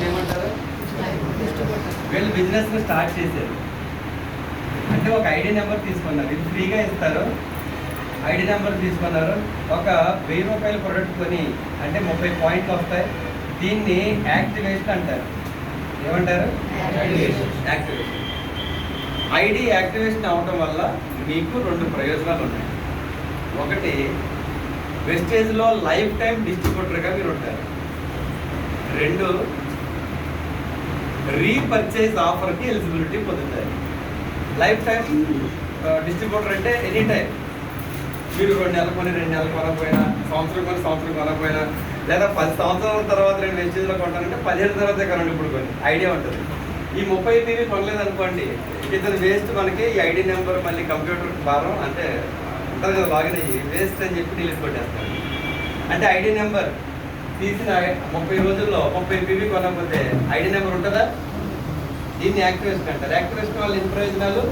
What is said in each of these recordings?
ఏమంటారు? వీళ్ళు business start చేశారు అంటే ఒక ఐడి నెంబర్ తీసుకున్నారు, ఇది ఫ్రీగా ఇస్తారు. ఐడి నెంబర్ తీసుకున్నారు, ఒక 1000 రూపాయల ప్రొడక్ట్ కొని అంటే 30 పాయింట్లు వస్తాయి. దీన్ని యాక్టివేషన్ అంటారు. ఏమంటారు? యాక్టివేషన్. ఐడి యాక్టివేషన్ అవడం వల్ల మీకు 2 ప్రయోజనాలు ఉన్నాయి. ఒకటి, వెస్టేజ్లో లైఫ్ టైం డిస్ట్రిబ్యూటర్గా మీరు ఉంటారు. 2, రీపర్చేజ్ ఆఫర్కి ఎలిజిబిలిటీ పొందుతారు. లైఫ్ టైం డిస్ట్రిబ్యూటర్ అంటే ఎనీ టైం మీరు 2 నెలలు కొని 2 నెలలు కొనకపోయినా, సంవత్సరం కొని సంవత్సరం కొనకపోయినా, లేదా 10 సంవత్సరాల తర్వాత నేను వెస్టేజ్లో కొంటానంటే 10 ఏళ్ళ తర్వాత కొనండి ఇప్పుడు కొని ఐడియా ఉంటుంది. ఈ 30 PV కొనలేదనుకోండి, ఇతను వేస్ట్. మనకి ఈ ఐడి నెంబర్ మళ్ళీ కంప్యూటర్ భారం అంటే ఉంటుంది కదా, లాగిన్ అయ్యి వేస్ట్ అని చెప్పి డిలీట్ కొట్టేస్తాను. అంటే ఐడి నెంబర్ తీసిన 30 రోజుల్లో 30 PV కొనకపోతే ఐడి నెంబర్ ఉంటుందా? దీన్ని యాక్టివేషన్ అంటారు. యాక్టివేషన్ వల్ల ఎన్ని ప్రయోజనాలు?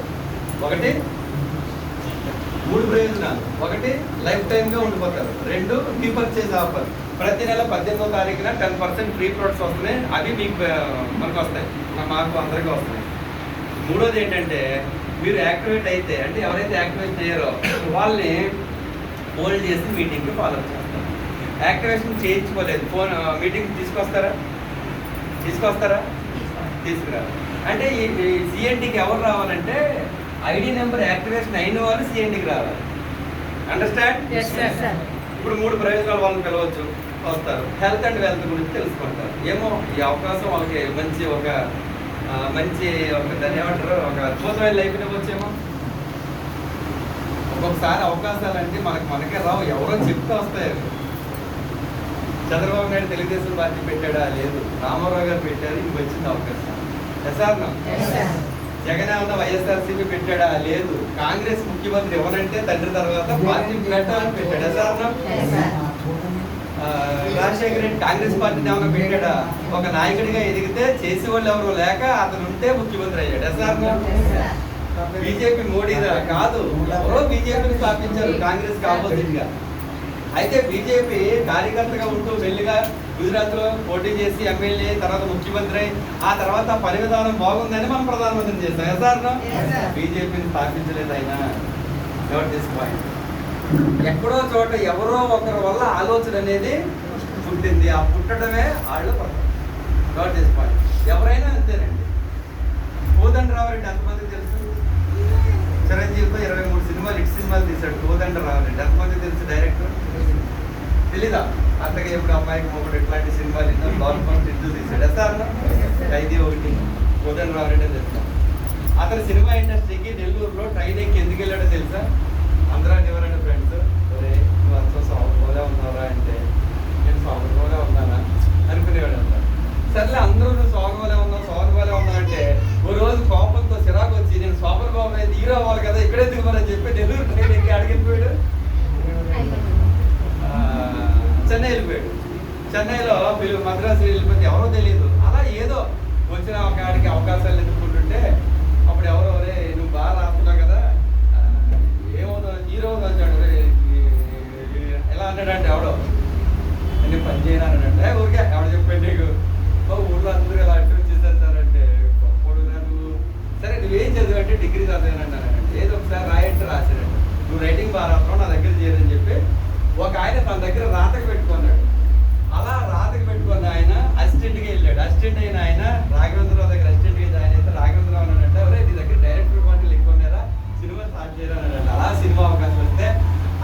3 ప్రయోజనాలు. 1, లైఫ్ టైమ్గా ఉండిపోతారు. 2, రీపర్చేజ్ ఆఫర్. ప్రతి నెల 18వ తారీఖున 10% ఫ్రీ ప్రొడక్ట్స్ వస్తున్నాయి. అవి మీకు మనకు వస్తాయి, మాకు అందరికీ వస్తున్నాయి. 3వది ఏంటంటే, మీరు యాక్టివేట్ అయితే అంటే ఎవరైతే యాక్టివేట్ చేయరో వాళ్ళని హోల్డ్ చేసి మీటింగ్కి ఫాలో చేస్తారు. యాక్టివేషన్ చేయించుకోలేదు, ఫోన్ మీటింగ్ తీసుకొస్తారా? తీసుకురారు. అంటే ఈ సిఎన్టీకి ఎవరు రావాలంటే ఐడి నెంబర్ యాక్టివేషన్ అయిన వాళ్ళు సిఎన్టీకి రావాలి. అండర్స్టాండ్? ఇప్పుడు 3 ప్రయోజనాలు వాళ్ళని పిలవచ్చు, వస్తారు. హెల్త్ అండ్ వెల్త్ గురించి తెలుసుకుంటారు. ఏమో ఈ అవకాశం వాళ్ళకి మంచి ఒక దాన్ని ఏమంటారు, ఒక అద్భుతమైన లైఫ్ ఇవ్వచ్చేమో. ఒక్కొక్కసారి అవకాశాలు అంటే మనకే రావు, ఎవరో చెప్తే వస్తాయి. చంద్రబాబు నాయుడు తెలుగుదేశం పార్టీ పెట్టాడా? లేదు. రామారావు గారు పెట్టారు, ఇంక వచ్చింది అవకాశం. ఎస్ఆర్నో? జగన్ ఏమన్నా వైఎస్ఆర్సీపీ పెట్టాడా? లేదు. కాంగ్రెస్ ముఖ్యమంత్రి ఎవరంటే తండ్రి తర్వాత పార్టీ పెట్టాలని పెట్టాడు. ఎస్ఆర్నో? రాజశేఖర రెడ్డి కాంగ్రెస్ పార్టీని ఏమన్నా పెట్టాడా? ఒక నాయకుడిగా ఎదిగితే చేసేవాళ్ళు ఎవరు లేక అతను ఉంటే ముఖ్యమంత్రి అయ్యాడు. ఎస్ఆర్నో? బీజేపీ మోడీ కాదు, ఎవరో బీజేపీని స్థాపించారు కాంగ్రెస్ ఆపోజిట్ గా. అయితే బీజేపీ కార్యకర్తగా ఉంటూ మెల్లిగా గుజరాత్లో పోటీ చేసి ఎమ్మెల్యే, తర్వాత ముఖ్యమంత్రి, ఆ తర్వాత పని విధానం బాగుందని మనం ప్రధానమంత్రిని చేస్తాం. ఎస్ఆర్నో? బీజేపీని స్థాపించలేదు ఆయన. ఎక్కడో చోట ఎవరో ఒకరి వల్ల ఆలోచన అనేది పుట్టింది. ఆ పుట్టడమే వాళ్ళు పాయింట్. ఎవరైనా అంతేనండి. కోదండరామరెడ్డి ఎంతమంది తెలుసు? చిరంజీవితో 23 సినిమాలు, హిట్ సినిమాలు తీశాడు కోదండరామరెడ్డి. ఎంతమంది తెలుసు? డైరెక్టర్ తెలీదా? అంతగా ఎప్పుడు అమ్మాయికి మొక్కడు ఇట్లాంటి సినిమాలు ఎన్నో గవర్నమెంట్ ఇద్దరు తీశాడు. ఎస్ఆర్నో? 5 కోదండరామరెడ్డి అని తెలుసా? అతను సినిమా ఇండస్ట్రీకి నెల్లూరులో ట్రైన్ ఎక్కి ఎందుకు వెళ్ళాడో తెలుసా? అందరూ ఎవరైనా ఫ్రెండ్స్, నువ్వు అంత సాగుగా ఉన్నారా అంటే, నేను సాగుగా ఉన్నానా అనుకునేవాడు అంట. సర్లే అందరూ నువ్వు సాగుగా ఉన్నావు అంటే, ఓ రోజు కోపంతో చిరాకు వచ్చి, నేను సోపర్ బాబు అయితే హీరో అవ్వాలి కదా, ఇక్కడే దిగుమని చెప్పి నెల్లూరు ట్రైన్ ఎక్కి అడిగిపోయాడు. చెన్నై వెళ్ళిపోయాడు. చెన్నైలో మద్రాసు వెళ్ళిపోతే ఎవరో తెలియదు. అలా ఏదో వచ్చిన ఒక ఆడికి అవకాశాలు ఎదుర్కొంటుంటే అప్పుడు ఎవరెవరే నువ్వు బాగా రాస్తున్నావు కదా, ఏమవుతుంది హీరో వచ్చాడు. ఎలా అన్నాడంటే ఎవడో నేను పని చేయను అన్నాడంటే, ఊరికే ఎవడ చెప్పాడు నీకు, ఊళ్ళో అందరూ ఎలా అటు వచ్చేసేస్తారంటే గొప్పడు నువ్వు. సరే నువ్వేం చదివంటే డిగ్రీ చదివానంటానంటే, ఏదో ఒకసారి రాయంటే రాశాడంట. నువ్వు రైటింగ్ బాగా రాస్తున్నావు, నా దగ్గర చేయదని చెప్పి ఒక ఆయన తన దగ్గర రాతకు పెట్టుకున్నాడు. అలా రాతకు పెట్టుకున్న ఆయన అసిస్టెంట్గా వెళ్ళాడు. అసిస్టెంట్ అయిన ఆయన రాఘవేంద్రరావు దగ్గర అసిస్టెంట్గా జాయిన్ అయితే రాఘవేంద్రరావు అన్నాడంటే, ఎవరే నీ దగ్గర డైరెక్టర్ పార్టీలు ఎక్కువ ఉన్నారా, సినిమా స్టార్ట్ చేయడం అన్నాడు. అలా సినిమా అవకాశం వస్తే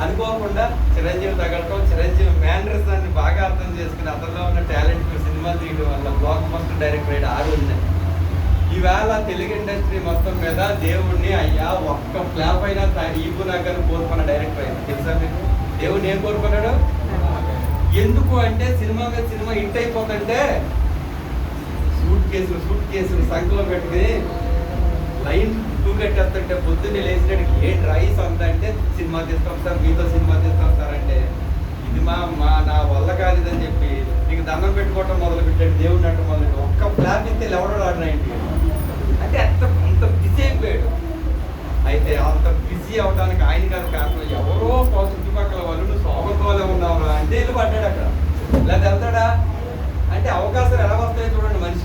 అనుకోకుండా చిరంజీవి తగలటం, చిరంజీవి మేనరిజాన్ని బాగా అర్థం చేసుకుని అతనిలో ఉన్న టాలెంట్ సినిమా తీయడం వల్ల బ్లాక్ బస్టర్ డైరెక్టర్ అయ్యాడు. ఆ రోజునే ఈవేళ తెలుగు ఇండస్ట్రీ మొత్తం మీద దేవుడిని అయ్యా ఒక్క ఫ్లాప్ అయినా ఈపు నాకని కోరుకున్న డైరెక్టర్ అయ్యాడు. తెలుసా మీకు? దేవుడు ఏం కోరుకున్నాడు? ఎందుకు అంటే సినిమా మీద సినిమా హిట్ అయిపోతుంటే సూట్ కేసులు సంఖ్యలో పెట్టుకుని లైన్ టూ కట్టేస్తుంటే పొద్దున్నే లేచినట్టు ఏంటి రైస్ అంత అంటే సినిమా తీస్తాం సార్, మీతో సినిమా తీస్తాం సార్ అంటే, ఇది నా వల్ల కాలేదని చెప్పి నీకు దండం పెట్టుకోవటం మొదలు పెట్టాడు. దేవుడిని అంటే మొదలు ఒక్క ఫ్లాప్ ఇస్తే ఎవడో రాడనండి అంటే అంత బిజీ అయిపోయాడు. అయితే అంత బిజీ అవడానికి ఆయన కాదు కారణం, ఎవరో చుట్టుపక్కల వాళ్ళు నువ్వు సోమతోలే ఉన్నావురా అంటే వెళ్ళి పడ్డాడు అక్కడ. లేదా వెళ్తాడా అంటే అవకాశాలు ఎలా వస్తాయో చూడండి. మనిషి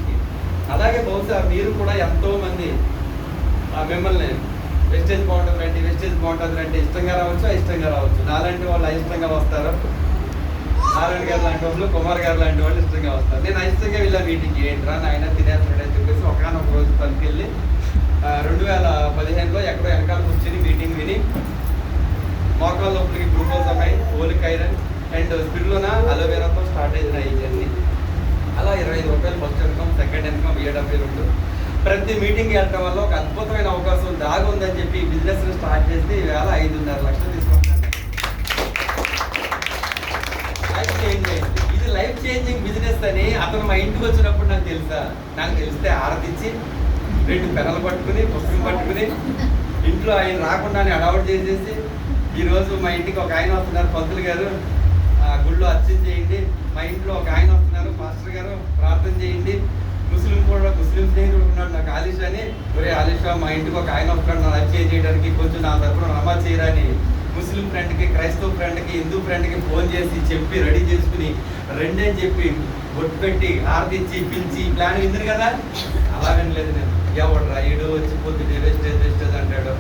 బహుశా మీరు కూడా ఎంతో మంది మిమ్మల్ని వెస్టేజ్ బాగుంటుంది అంటే ఇష్టంగా రావచ్చు, అయిష్టంగా రావచ్చు. నాలాంటి వాళ్ళు అయిష్టంగా వస్తారు, నారాయణ గారు లాంటి వాళ్ళు, కుమార్ గారు లాంటి వాళ్ళు ఇష్టంగా వస్తారు. నేను అయిష్టంగా వెళ్ళా మీటింగ్ ఏంట్రా నాయన తినేస్తాడని చెప్పేసి ఒకనొక రోజు పనికెళ్ళి 2015లో ఎక్కడో వెనకాల కూర్చొని మీటింగ్ విని మోకాళ్ళ లోపలికి గ్లూకోజ్ అమ్మాయి, ఓలిక్ ఐరన్ అండ్ స్పిరులినా అలోవెరాతో స్టార్ట్ అయింది ఈ జర్నీ. అలా 25 రూపాయలు ఫస్ట్ ఇన్కమ్, సెకండ్ ఇన్కమ్ 7 ప్రతి మీటింగ్కి వెళ్ళడం వల్ల ఒక అద్భుతమైన అవకాశం దాగి ఉందని చెప్పి బిజినెస్ స్టార్ట్ చేస్తే ఈవేళ 5.5 లక్షలు తీసుకుంటున్నాను. లైఫ్ చేంజ్ అయింది. ఇది లైఫ్ చేంజింగ్ బిజినెస్ అని అతను మా ఇంటికి వచ్చినప్పుడు నాకు తెలిస్తే ఆరతిచ్చి 2 పెన్నులు పట్టుకుని, పుస్తకం పట్టుకుని ఇంట్లో ఆయన రాకుండానే అడౌట్ చేసేసి, ఈరోజు మా ఇంటికి ఒక ఆయన వస్తున్నారు, పంతులు గారు గుళ్ళో అర్చన చేయండి, మా ఇంట్లో ఒక ఆయన వస్తున్నారు, మాస్టర్ గారు ప్రార్థన చేయండి, ముస్లిం స్నేహితుడు ఉన్నాడు నాకు ఆలిష్ అని, ఒరే ఆలిషా మా ఇంటికి ఒక ఆయన వస్తున్నాడు నా అర్చన చేయడానికి, కొంచెం నా తరపున నమాజ్ చేయరని ముస్లిం ఫ్రెండ్కి, క్రైస్తవ ఫ్రెండ్కి, హిందూ ఫ్రెండ్కి ఫోన్ చేసి చెప్పి రెడీ చేసుకుని రెండే చెప్పి బొట్టు పెట్టి ఆర్తిచ్చి పిలిచి ప్లాన్ వింది కదా. అలాగని లేదు నేను ఎవడు రాయుడు వచ్చి పొద్దుటే వెస్టేజ్ అంటాడు,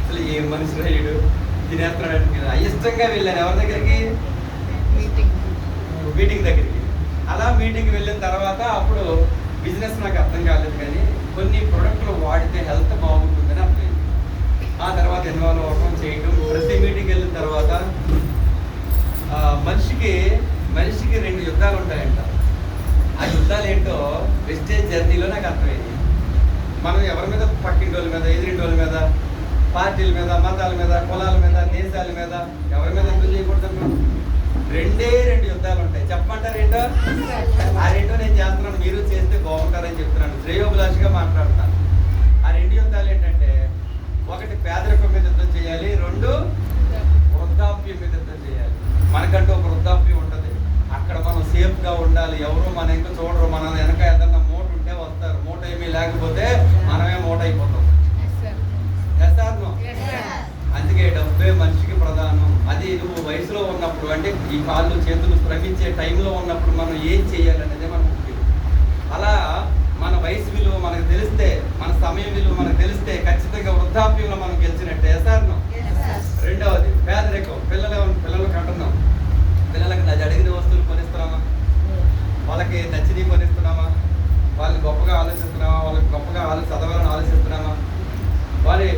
అసలు ఏం మనిషి రాయుడు తినేస్తున్నాడు. అయిష్టంగా వెళ్ళాను ఎవరి దగ్గరికి, మీటింగ్ దగ్గరికి. అలా మీటింగ్కి వెళ్ళిన తర్వాత అప్పుడు బిజినెస్ నాకు అర్థం కాలేదు, కానీ కొన్ని ప్రొడక్ట్లు వాడితే హెల్త్ బాగుంటుందని అర్థమైంది. ఆ తర్వాత ఇన్వాల్వ్ అవ్వడం చేయడం. ప్రతి మీటింగ్కి వెళ్ళిన తర్వాత మనిషికి 2 యుద్ధాలు ఉంటాయంట. ఆ యుద్ధాలు ఏంటో వెస్టేజ్ జర్నీలో నాకు అర్థమైంది. మనం ఎవరి మీద, పక్కింటి వాళ్ళ మీద, ఎదురింటి వాళ్ళ మీద, పార్టీల మీద, మతాల మీద, కులాల మీద, దేశాల మీద, ఎవరి మీద యుద్ధం చేయకూడదు. 2 యుద్ధాలు ఉంటాయి. చెప్పమంటారు ఏంటో? ఆ 2 నేను చేస్తున్నాను, మీరు చేస్తే బాగుంటారని చెప్తున్నాను, శ్రేయోభిలాషిగా మాట్లాడుతాను. ఆ 2 యుద్ధాలు ఏంటంటే, 1 పేదరికం మీద యుద్ధం చేయాలి, 2 వృద్ధాప్యం మీద యుద్ధం చేయాలి. మనకంటూ ఒక వృద్ధాప్యం ఉంటుంది, అక్కడ మనం సేఫ్గా ఉండాలి. ఎవరు మన ఇంకా చూడరు, మన వెనక ఏదన్నా మూట ఉంటే వస్తారు, మూట ఏమీ లేకపోతే మనమే మూట అయిపోతాం. అందుకే డబ్బే మనిషికి ప్రధానం. అది నువ్వు వయసులో ఉన్నప్పుడు, అంటే ఈ కాళ్ళు చేతులు శ్రమించే టైంలో ఉన్నప్పుడు మనం ఏం చేయాలనేదే మనకు ముఖ్యం. అలా మన వయసు విలువ మనకు తెలిస్తే, మన సమయం విలువ మనకు తెలిస్తే ఖచ్చితంగా వృద్ధాప్యంలో మనం గెలిచినట్టే. సార్ను రెండవది పేదరికం. పిల్లలకు అంటున్నాం, పిల్లలకు అడిగిన వస్తువులు కొనిస్తున్నామా, వాళ్ళకి నచ్చినవి కొనిస్తున్నామా, వాళ్ళని గొప్పగా ఆలోచిస్తున్నామా, వాళ్ళకి గొప్పగా చదవాలని ఆలోచిస్తున్నామా, వాళ్ళకి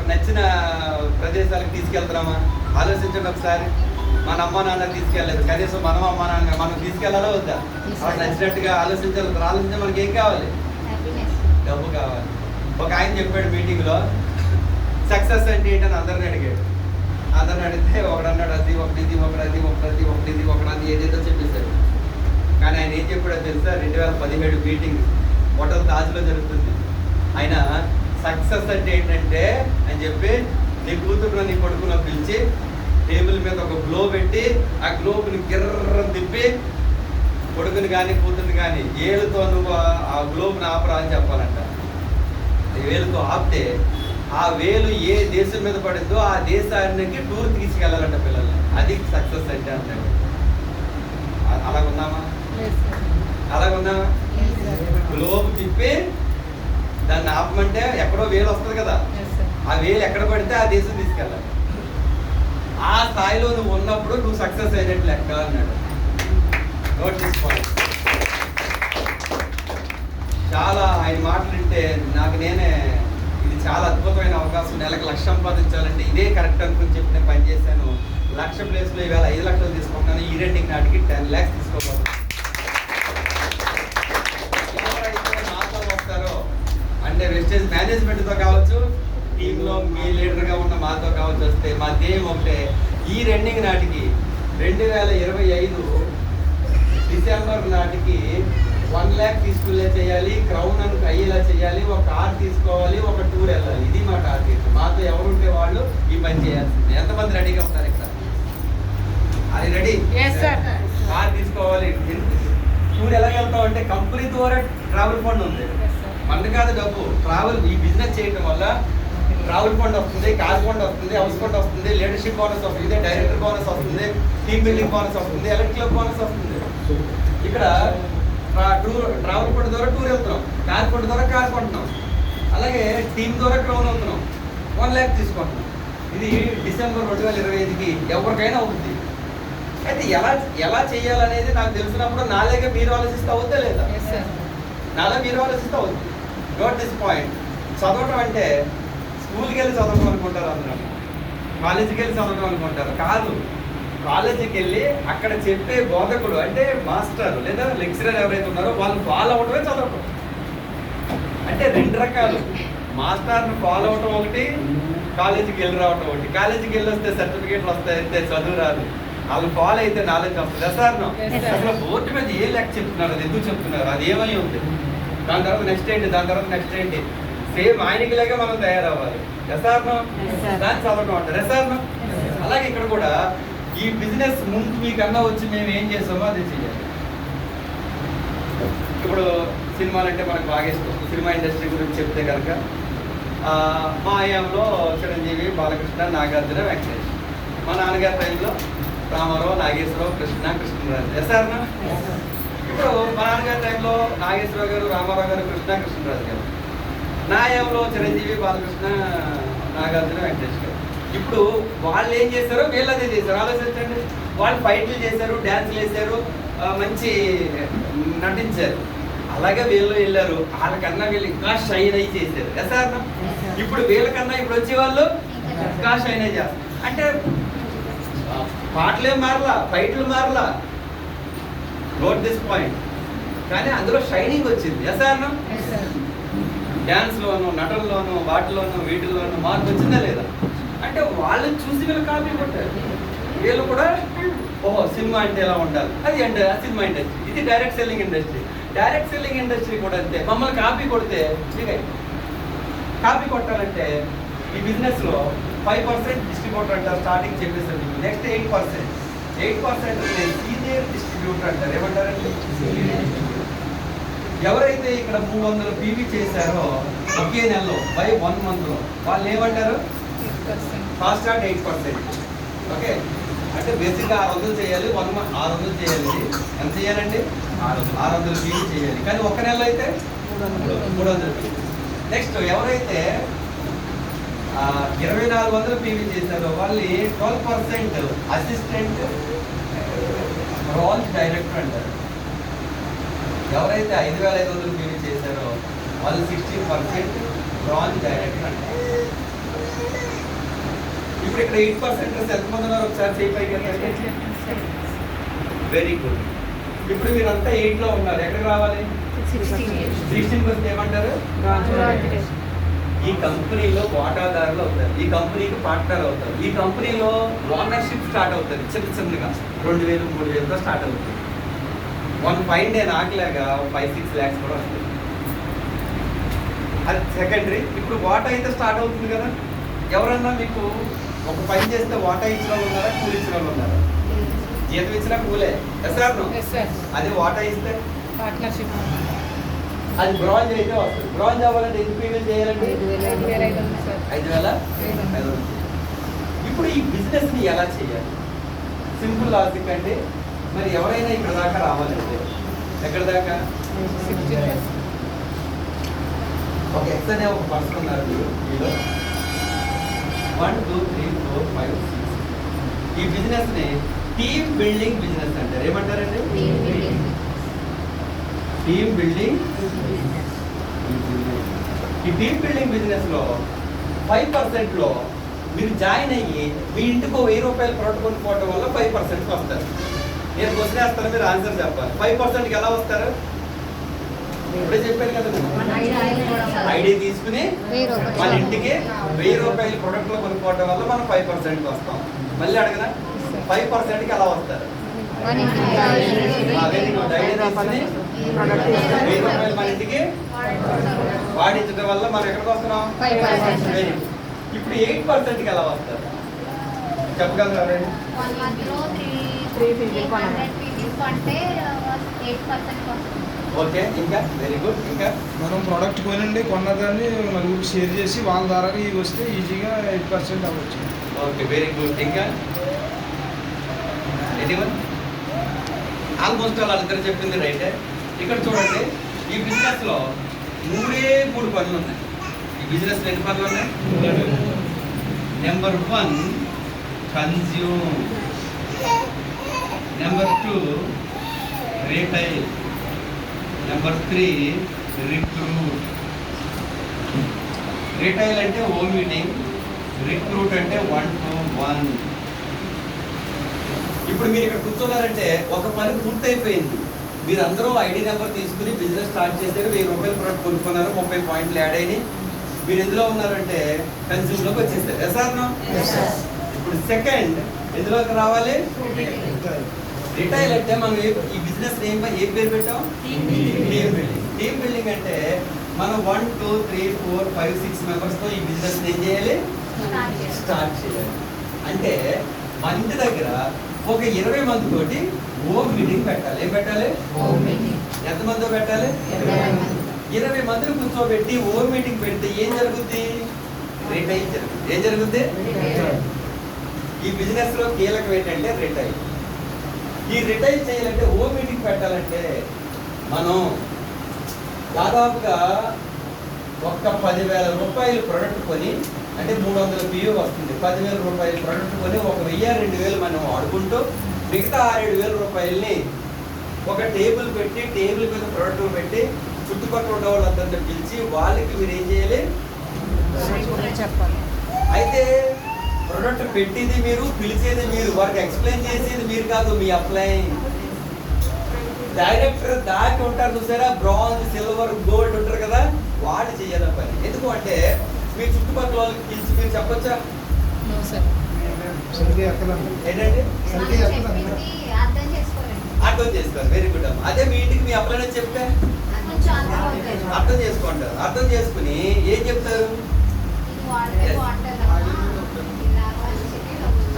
నచ్చిన ప్రదేశాలకు తీసుకెళ్తున్నామా? ఆలోచించండి ఒకసారి. మన అమ్మ నాన్న తీసుకెళ్ళలేదు, కనీసం మనం అమ్మ నాన్న మనం తీసుకెళ్ళాలా వద్దా? వాళ్ళకి నచ్చినట్టుగా ఆలోచించే మనకి ఏం కావాలి? డబ్బు కావాలి. ఒక ఆయన చెప్పాడు మీటింగ్లో, సక్సెస్ అంటే ఏంటని అందరిని అడిగాడు. అందరిని అడిగితే ఒకడన్నాడు అది, ఒకటి ఏదేదో చెప్పేశాడు. కానీ ఆయన ఏం చెప్పాడో తెలుసా? 2017 మీటింగ్ హోటల్ తాజ్లో జరుగుతుంది. ఆయన సక్సెస్ అంటే ఏంటంటే అని చెప్పి, నీ కూతురు నీ కొడుకులో పిలిచి టేబుల్ మీద ఒక గ్లో పెట్టి, ఆ గ్లోబ్ని గిర్ర తిప్పి కొడుకుని కానీ కూతురుని కానీ ఏలుతో నువ్వు ఆ గ్లోబ్ని ఆపరా అని చెప్పాలంట. వేలుతో ఆపితే ఆ వేలు ఏ దేశం మీద పడిందో ఆ దేశానికి టూర్ తీసుకెళ్ళాలంట పిల్లల్ని. అది సక్సెస్ అంటే అంటాడు. అలాగున్నామా? గ్లోబ్ తిప్పి దాన్ని ఆపమంటే ఎక్కడో వేలు వస్తుంది కదా, ఆ వేలు ఎక్కడ పడితే ఆ దేశం తీసుకెళ్ళాలి. ఆ స్థాయిలో నువ్వు ఉన్నప్పుడు నువ్వు సక్సెస్ అయినట్టు లెక్క అన్నాడు. నోట్ తీసుకోవాలి. చాలా ఆయన మాటలు వింటే నేనే ఇది చాలా అద్భుతమైన అవకాశం. నెలకు 1,00,000 సంపాదించాలంటే ఇదే కరెక్ట్ అనుకుని చెప్పి నేను పనిచేశాను. 1,00,000 ప్లేస్లో ఈవేళ 5 లక్షలు తీసుకుంటాను. ఈ రెండింగ్ నాటికి 10 lakhs తీసుకోవాలి. ఎవరైతే మాతో వస్తారో అంటే వెస్టేజ్ మేనేజ్మెంట్తో కావచ్చు, టీంలో మీ లీడర్గా ఉన్న మాతో కావచ్చు, వస్తే మా ధ్యేయం ఒకటే, ఈ రెండింగ్ నాటికి 2025 డిసెంబర్ నాటికి 1 lakh తీసుకునే చేయాలి, క్రౌన్ అని అయ్యేలా చేయాలి, ఒక కార్ తీసుకోవాలి, ఒక టూర్ వెళ్ళాలి. ఇది మా టార్గెట్. మాతో ఎవరుంటే వాళ్ళు ఈ పని చేయాల్సింది. ఎంతమంది రెడీగా ఉంటారు ఇక్కడ? అది రెడీ. కార్ తీసుకోవాలి. టూర్ ఎలా వెళ్తాం అంటే కంపెనీ ద్వారా ట్రావెల్ ఫండ్ ఉంది, మనది కాదు డబ్బు. ట్రావెల్ ఈ బిజినెస్ చేయడం వల్ల ట్రావెల్ ఫండ్ వస్తుంది, కార్ ఫండ్ వస్తుంది, హౌస్ ఫండ్ వస్తుంది, లీడర్షిప్ బోనస్ వస్తుంది, డైరెక్టర్ బోనస్ వస్తుంది, టీమ్ బిల్డింగ్ బోనస్ వస్తుంది, ఎలక్ట్రికల్ బోనస్ వస్తుంది. ఇక్కడ ట్రావెల్ కోడ్ ద్వారా టూర్ వెళ్తున్నాం, కార్ కోడ్ ద్వారా కార్ కొంటున్నాం, అలాగే టీమ్ ద్వారా క్రౌన్ అవుతున్నాం, 1 lakh తీసుకుంటున్నాం. ఇది డిసెంబర్ 2025కి ఎవరికైనా అవుతుంది. అయితే ఎలా చేయాలనేది నాకు తెలిసినప్పుడు నాలాగే మీరు ఆలోచిస్తే అవుద్దా లేదా? నాలా మీరు ఆలోచిస్తే అవుతుంది. Note this point. చదవటం అంటే స్కూల్కి వెళ్ళి చదవడం అనుకుంటారు అందరూ, కాలేజీకి వెళ్ళి చదవడం అనుకుంటారు. కాదు, కాలేజీకి వెళ్ళి అక్కడ చెప్పే బోధకుడు అంటే మాస్టర్ లేదా లెక్చరర్ ఎవరైతే ఉన్నారో వాళ్ళు ఫాలో అవడమే చదవటం. అంటే 2 రకాలు, మాస్టర్ని ఫాలో అవటం ఒకటి, కాలేజీకి వెళ్ళి రావటం ఒకటి. కాలేజీకి వెళ్ళి వస్తే సర్టిఫికేట్లు వస్తాయి, అయితే చదువు రాదు. వాళ్ళు ఫాలో అయితే నాలెడ్జ్ వస్తుంది. అసలు అసలు బోర్డు మీద ఏ లెక్క చెప్తున్నారు, అది ఎందుకు చెప్తున్నారు, అది ఏమై ఉంది, దాని తర్వాత నెక్స్ట్ ఏంటి, దాని తర్వాత నెక్స్ట్ ఏంటి, సేమ్ ఆయనకి లాగా మనం తయారవ్వాలి. ఎసార్నో దాన్ని చదవటం అంటారు. ఎసార్నో అలాగే ఇక్కడ కూడా ఈ బిజినెస్ ముందు మీకన్నా వచ్చి మేము ఏం చేసామో అది చేయాలి. ఇప్పుడు సినిమాలు అంటే మనకు బాగా ఇష్టం. సినిమా ఇండస్ట్రీ గురించి చెప్తే కనుక మా ఆయాంలో చిరంజీవి, బాలకృష్ణ, నాగార్జున, వెంకటేష్. మా నాన్నగారి టైంలో రామారావు, నాగేశ్వరరావు, కృష్ణరాజు. ఎసార్నా ఇప్పుడు మా నాన్నగారి టైంలో నాగేశ్వరరావు గారు, రామారావు గారు, కృష్ణరాజు గారు. నా ఆయాంలో చిరంజీవి, బాలకృష్ణ, నాగార్జున, వెంకటేష్ గారు. ఇప్పుడు వాళ్ళు ఏం చేశారో వీళ్ళు అదే చేశారు. ఆలోచించండి, వాళ్ళు ఫైట్లు చేశారు, డ్యాన్సులు వేశారు, మంచి నటించారు. అలాగే వీళ్ళు వెళ్ళారు, వాళ్ళకన్నా వీళ్ళు ఇంకా షైన్ అయి చేశారు. సార్ ఇప్పుడు వీళ్ళకన్నా ఇప్పుడు వచ్చే వాళ్ళు ఇంకా షైన్ అయి చేస్తారు. అంటే పాటలే మారలా, ఫైట్లు మారలా, నోట్ దిస్ పాయింట్. కానీ అందులో షైనింగ్ వచ్చింది. సార్ డ్యాన్స్లోను, నటనలోను, వాటిలోను, వీటిల్లోనూ మార్పు వచ్చిందా లేదా? అంటే వాళ్ళని చూసి వీళ్ళు కాపీ కొట్టారు. వీళ్ళు కూడా ఓహో సినిమా అంటే ఎలా ఉండాలి, అది అంటే సినిమా ఇండస్ట్రీ. ఇది direct selling industry. Direct selling industry కూడా అంతే. మమ్మల్ని కాపీ కొడితే కాపీ కొట్టాలంటే ఈ బిజినెస్లో 5% డిస్ట్రిబ్యూటర్ అంటారు, స్టార్టింగ్ చెప్పేసారు. నెక్స్ట్ 8% సీనియర్ డిస్ట్రిబ్యూటర్ అంటారు. ఏమంటారంటే ఎవరైతే ఇక్కడ 300 పీవీ చేశారో ఒకే నెలలో బై 1 monthలో వాళ్ళు ఏమంటారు? Fast start 8%. ఓకే, అంటే బేసిక్గా 600 చేయాలి, 1 month 600 చేయాలి. ఎంత చేయాలండి? 600 పీవీ చేయాలి. కానీ ఒక్క నెలలో అయితే 300. నెక్స్ట్ ఎవరైతే 2400 పీవీ చేశారో వాళ్ళు 12% అసిస్టెంట్ బ్రాంచ్ డైరెక్టర్ అంటారు. ఎవరైతే 5500 పీవీ చేశారో వాళ్ళు 16% బ్రాంచ్ డైరెక్టర్ అంటారు. ఇప్పుడు ఇక్కడ 8% ఎంతమంది ఉన్నారు ఒకసారి చేయి. Very good. ఇప్పుడు మీరంతా 8లో ఉన్నారు. ఎక్కడికి రావాలి? 16 వస్తే ఏమంటారు? ఈ కంపెనీలో వాటాదారులు అవుతారు, ఈ కంపెనీకి పార్ట్నర్ అవుతారు, ఈ కంపెనీలో ఓనర్షిప్ స్టార్ట్ అవుతుంది. చిన్నగా 2000, 3000తో స్టార్ట్ అవుతుంది. 1 ఫైన్ డే నాకులాగా 5-6 lakhs కూడా వస్తుంది. అది సెకండరీ. ఇప్పుడు వాటా అయితే స్టార్ట్ అవుతుంది కదా. ఎవరన్నా మీకు ఒక పని చేస్తే వాటా ఇచ్చిన వాళ్ళు ఉన్నారా, కూలి ఇచ్చిన వాళ్ళు ఉన్నారా? జీతం ఇచ్చినా కూలే. అది వాటా ఇస్తే పార్ట్నర్షిప్. అది బ్రాంజ్ అయితే వస్తుంది. బ్రాంజ్ అవ్వాలంటే ఎన్ని పీవీలు చేయాలండి? 5,500. ఇప్పుడు ఈ బిజినెస్ని ఎలా చేయాలి? సింపుల్ లాజిక్ అంటే మరి ఎవరైనా ఇక్కడ దాకా రావాలంటే ఎక్కడ దాకా? ఒక ఎక్స్ అనే ఒక పర్సన్ ఉన్నారు మీలో. 1, 2, 3, 4, 5, 6. ఈ బిజినెస్ని టీమ్ బిల్డింగ్ బిజినెస్ అంటారు. ఏమంటారండి? Team building. ఈ టీమ్ బిల్డింగ్ బిజినెస్లో 5%లో మీరు జాయిన్ అయ్యి మీ ఇంటికి 1000 రూపాయలు ప్రోడక్ట్ కొనుక్కోవడం వల్ల 5% వస్తారు. నేను క్వశ్చన్ వేస్తాను, మీరు ఆన్సర్ చెప్పాలి. 5%కి ఎలా వస్తారు? ఇప్పుడే చెప్పాను కదా, ఐడి తీసుకుని మన ఇంటికి 1000 రూపాయలు ప్రొడక్ట్లో కొనుక్కోవడం వల్ల మనం 5% వస్తాం. మళ్ళీ అడగనా? 5%కి ఎలా వస్తారు? ఐడి తీసుకుని 1000 రూపాయలు మన ఇంటికి వాడించడం వల్ల మనం ఎక్కడికి వస్తున్నాం? 5%. ఇప్పుడు 8%కి ఎలా వస్తారు చెప్పగలరా? ఓకే, ఇంకా వెరీ గుడ్. ఇంకా మనం ప్రోడక్ట్ కొనండి, కొన్నదాన్ని నలుగురికి షేర్ చేసి వాళ్ళ ద్వారా ఇవి వస్తే ఈజీగా 8% అవ్వచ్చు. Okay, very good. ఇంకా ఎనీవన్? ఆల్మోస్ట్ వాళ్ళిద్దరు చెప్పింది రైటే. ఇక్కడ చూడండి, ఈ బిజినెస్ లో మూడు పనులు ఉన్నాయి. ఈ బిజినెస్ ఎన్ని పనులు ఉన్నాయి? Number 1 consume, number 2 retail, number 3 recruit. Retail అంటే హోమ్ మీటింగ్, రిక్రూట్ అంటే 1-to-1. ఇప్పుడు మీరు ఇక్కడ కూర్చున్నారంటే ఒక పని పూర్తయిపోయింది. మీరు అందరూ ఐడి నెంబర్ తీసుకుని బిజినెస్ స్టార్ట్ చేశారు, 1000 రూపాయలు ప్రొడక్ట్ కొనుక్కున్నారు, 30 పాయింట్లు యాడ్ అయినాయి. మీరు ఎందులో ఉన్నారంటే కన్స్యూమ్లోకి వచ్చేస్తారు. ఎసార్నో? ఇప్పుడు సెకండ్ ఎందులోకి రావాలి? రిటైల్ అంటే మనం ఈ బిజినెస్ నేమ్ ఏ పేరు పెట్టాం? Team building. టీమ్ బిల్డింగ్ అంటే మనం 1, 2, 3, 4, 5, 6 మెంబర్స్తో ఈ బిజినెస్ ఏం చేయాలి? స్టార్ట్ చేయాలి. అంటే మన ఇంటి దగ్గర ఒక 20 మంది తోటి హోమ్ మీటింగ్ పెట్టాలి. ఏం పెట్టాలి? ఎంతమందితో పెట్టాలి? 20 మందిని కూర్చోబెట్టి హోమ్ మీటింగ్ పెడితే ఏం జరుగుద్ది? రిటైల్ జరుగుతుంది. ఏం జరుగుద్ది? ఈ బిజినెస్ లో కీలకం ఏంటంటే రిటైల్. ఈ రిటైల్ చేయాలంటే హోమ్ మీటింగ్ పెట్టాలంటే మనం దాదాపుగా ఒక్క 10,000 రూపాయలు ప్రొడక్ట్ కొని, అంటే 300 PU వస్తుంది. 10,000 రూపాయలు ప్రొడక్ట్ కొని 1,000-2,000 మనం వాడుకుంటూ మిగతా 6,000 రూపాయలని ఒక టేబుల్ పెట్టి, టేబుల్ మీద ప్రొడక్ట్ పెట్టి చుట్టుపక్కల ఉన్న వాళ్ళందరినీ పిలిచి వాళ్ళకి మీరు ఏం చేయాలి? చెప్పాలి. అయితే ప్రొడక్ట్ పెట్టేది మీరు, పిలిచేది మీరు, వారికి ఎక్స్ప్లెయిన్ చేసేది మీరు కాదు, మీ అప్లైన్ డైరెక్టర్ దాటి ఉంటారు చూసారా, బ్రాంజ్, సిల్వర్, గోల్డ్ ఉంటారు కదా, వాళ్ళు చేయాలి పని. ఎందుకు అంటే మీ చుట్టుపక్కల వాళ్ళకి పిలిచి మీరు చెప్పొచ్చా? ఏంటండి? అర్థం చేసుకోవాలి. వెరీ గుడ్ అమ్మ. అదే మీ ఇంటికి మీ అప్లైన్ చెప్తే అర్థం చేసుకుంటారు. అర్థం చేసుకుని ఏం చెప్తారు?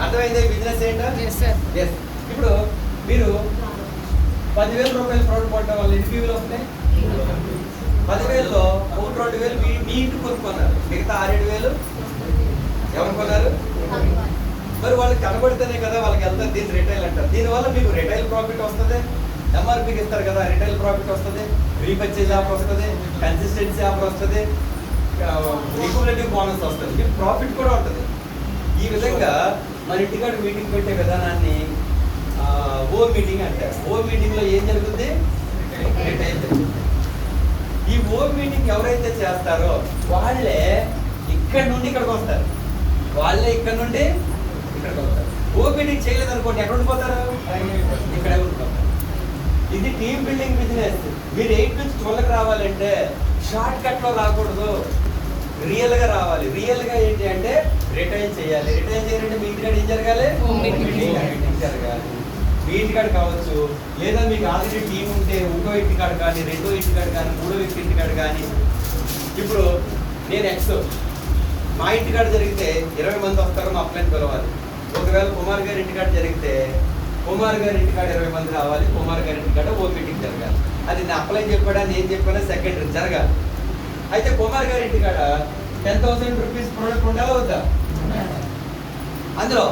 అర్థమైందే బిజినెస్ ఏంటో? ఎస్. ఇప్పుడు మీరు 10,000 రూపాయలు ప్రోడక్ట్ కొట్టడం వల్ల ఎన్ని వ్యూలు వస్తాయి? 10,000లో 1-2,000 మీ ఇంటికి కొనుక్కున్నారు, మిగతా 6-7,000 ఎవరు కొన్నారు? మరి వాళ్ళకి కనబడితేనే కదా వాళ్ళకి వెళ్తారు. దీన్ని రిటైల్ అంటారు. దీనివల్ల మీకు రిటైల్ ప్రాఫిట్ వస్తుంది, ఎంఆర్పీకి ఇస్తారు కదా, రిటైల్ ప్రాఫిట్ వస్తుంది, రీపర్చేజ్ ఆఫర్ వస్తుంది, కన్సిస్టెన్సీ ఆఫర్ వస్తుంది, రిక్యులేటివ్ బోనస్ వస్తుంది, మీకు ప్రాఫిట్ కూడా ఉంటుంది. ఈ విధంగా మన ఇంటికాడ మీటింగ్ పెట్టే విధానాన్ని హోమ్ మీటింగ్ అంటారు. హోమ్ మీటింగ్లో ఏం జరుగుతుంది? రిటైల్ జరుగుతుంది. ఈ హోమ్ మీటింగ్ ఎవరైతే చేస్తారో వాళ్ళే ఇక్కడ నుండి ఇక్కడికి వస్తారు. వాళ్ళే ఇక్కడ నుండి ఇక్కడికి వస్తారు. హోమ్ మీటింగ్ చేయలేదు అనుకోండి, ఎక్కడ ఉండిపోతారు? ఇక్కడే ఉండిపోతారు. ఇది టీమ్ బిల్డింగ్ బిజినెస్. మీరు 8 నుంచి 12కి రావాలంటే షార్ట్ కట్లో రాకూడదు, రియల్గా రావాలి. రియల్గా ఏంటి అంటే రిటైల్ చేయాలి. రిటైల్ చేయాలంటే మీ ఇంటికాడ ఏం జరగాలి? మీటింగ్ జరగాలి. మీ ఇంటికాడ కావచ్చు, లేదా మీకు ఆల్రెడీ టీం ఉంటే 1వ ఇంటికాడ కానీ, 2వ ఇంటికాడ కానీ, 3వ ఇంటికాడ కానీ. ఇప్పుడు నేను ఎక్స్, మా ఇంటికాడ జరిగితే 20 మంది వస్తారు, మా అప్లైన్ పిలవాలి. ఒకవేళ కుమార్ గారి ఇంటికాడ జరిగితే కుమార్ గారి ఇంటికాడ 20 మంది రావాలి, కుమార్ గారి ఇంటికాడ ఓ మీటింగ్ జరగాలి. అది నా అప్లైన్ చెప్పాడా, నేను చెప్పానా సెకండరీ జరగాలి. అయితే కుమార్ గారి ఇంటికాడ 10,000 రూపీస్ ప్రోడక్ట్ ఉండాలా వద్దా? అందులో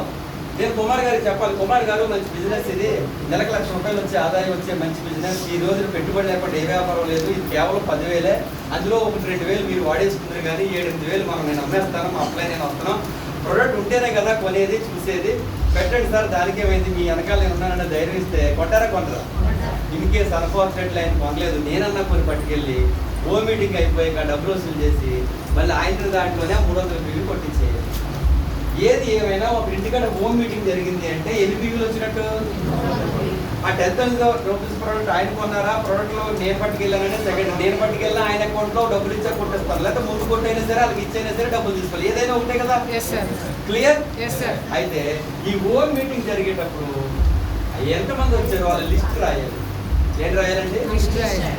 నేను కుమార్ గారికి చెప్పాలి, కుమార్ గారు మంచి బిజినెస్, ఇది నెలకు 1,00,000 రూపాయలు వచ్చే ఆదాయం వచ్చే మంచి బిజినెస్, ఈ రోజున పెట్టుబడి లేకుండా ఏ వ్యాపారం లేదు, ఇది కేవలం 10,000, అందులో 1-2,000 మీరు వాడేసుకున్నారు, కానీ 7-8,000 మనం నేను అమ్మేస్తాను, మా అప్లై నేను వస్తున్నాం. ప్రొడక్ట్ ఉంటేనే కదా కొనేది, చూసేది. పెట్టండి సార్, దానికి ఏమైంది, మీ వెనకాల నేను ఉన్నానన్న ధైర్యం ఇస్తే కొంటారా? కొంటారా? ఇన్కేస్ అన్ఫార్చునేట్లీ ఆయన కొనలేదు, నేనన్నా కొన్ని పట్టుకెళ్ళి హోమ్ మీటింగ్ అయిపోయాక డబ్బులు వసూలు చేసి మళ్ళీ ఆయన దాంట్లోనే 300 బిల్లు కొట్టించేయాలి. ఏది ఏమైనా ఒక ఇంటికాడ హోమ్ మీటింగ్ జరిగింది అంటే ఎన్ని బిల్లులు వచ్చినట్టు? ఆ 10,000 రూపీస్ ప్రోడక్ట్ ఆయన కొన్నారా, ప్రోడక్ట్లో నేను పట్టుకెళ్ళానంటే సెకండ్, నేను పట్టుకెళ్ళినా ఆయన అకౌంట్లో డబ్బులు ఇచ్చా కొట్టేస్తాను, లేకపోతే ముందు కొట్టైనా సరే వాళ్ళకి ఇచ్చైనా సరే డబ్బులు తీసుకోవాలి. ఏదైనా ఒకటే కదా? క్లియర్? అయితే ఈ హోమ్ మీటింగ్ జరిగేటప్పుడు ఎంతమంది వచ్చారు వాళ్ళ లిస్ట్ రాయాలి. ఏం రాయాలండి?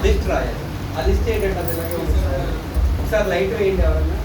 లిస్ట్ రాయాలి. ఆ లిస్ట్ ఏంటంటే ఒకసారి లైట్ వేయండి ఎవరన్నా.